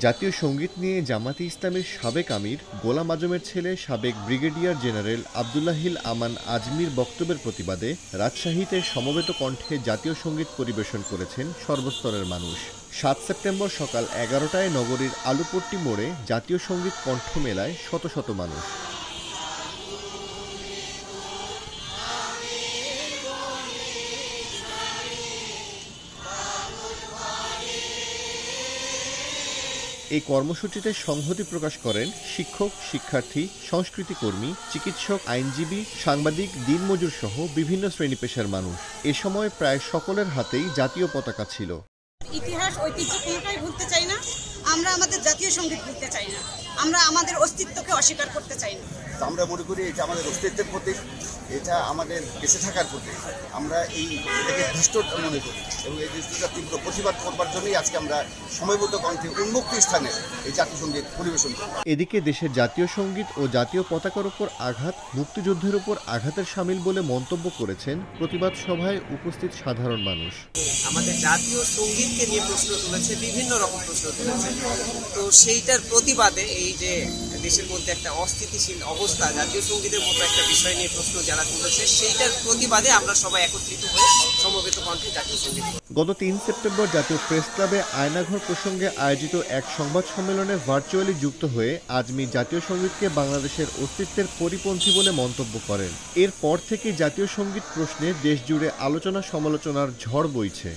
জাতীয় সঙ্গীত নিয়ে জামাতে ইসলামীর সাবেক আমির গোলাম আজমের ছেলে সাবেক ব্রিগেডিয়ার জেনারেল আবদুল্লাহিল আমান আজমির বক্তব্যের প্রতিবাদে রাজশাহীতে সমবেত কণ্ঠে জাতীয় সঙ্গীত পরিবেশন করেছেন সর্বস্তরের মানুষ। ৭ সেপ্টেম্বর সকাল ১১টায় নগরীর আলুপট্টি মোড়ে জাতীয় সঙ্গীত কণ্ঠ মেলায় শত শত মানুষ। এই কর্মসূচিতে সংহতি প্রকাশ করেন শিক্ষক, শিক্ষার্থী, সংস্কৃতিকর্মী, চিকিৎসক, আইনজীবী, সাংবাদিক, দিনমজুর সহ বিভিন্ন শ্রেণী পেশার মানুষ। এ সময় প্রায় সকলের হাতেই জাতীয় পতাকা ছিল। ইতিহাস, ঐতিহ্য কোনোটাই ভুলতে চাই না। আমরা আমাদের জাতীয় সঙ্গীত ভুলতে চাই না। আমরা আমাদের অস্তিত্বকে অস্বীকার করতে চাই না। আমরা মনে করি এটা আমাদের অস্তিত্বের প্রতীক, এটা আমাদের বেঁচে থাকার প্রতীক। আমরা এটাকে ধৃষ্টতা মনে করি এবং এই ধৃষ্টতার তীব্র প্রতিবাদ করবার জন্যই আজকে আমরা সময়বদ্ধ কণ্ঠে উন্মুক্ত স্থানে এই জাতীয় সঙ্গীত পরিবেশন করি। এদিকে দেশের জাতীয় সঙ্গীত ও জাতীয় পতাকার উপর আঘাত মুক্তিযুদ্ধের উপর আঘাতের শামিল বলে মন্তব্য করেছেন প্রতিবাদ সভায় উপস্থিত সাধারণ মানুষ। আমাদের জাতীয় সঙ্গীতকে নিয়ে প্রশ্ন তুলেছে, বিভিন্ন রকম প্রশ্ন তুলেছে। তো সেইটার প্রতিবাদে এই যে দেশের মধ্যে একটা অস্থিতিশীল অবস্থা, জাতীয় সঙ্গীতের মতো একটা বিষয় নিয়ে প্রশ্ন যারা তুলেছে, সেইটার প্রতিবাদে আমরা সবাই একত্রিত হয়ে সমবেত কণ্ঠে জাতীয় সঙ্গীত। গত ৩ সেপ্টেম্বর জাতীয় প্রেস ক্লাবে আয়নাঘর প্রসঙ্গে আয়োজিত এক সংবাদ সম্মেলনে ভার্চুয়ালি যুক্ত হয়ে আজমি জাতীয় সঙ্গীতকে বাংলাদেশের অস্তিত্বের পরিপন্থী বলে মন্তব্য করেন। এরপর থেকে জাতীয় সঙ্গীত প্রশ্নে দেশজুড়ে আলোচনা সমালোচনার ঝড় বইছে।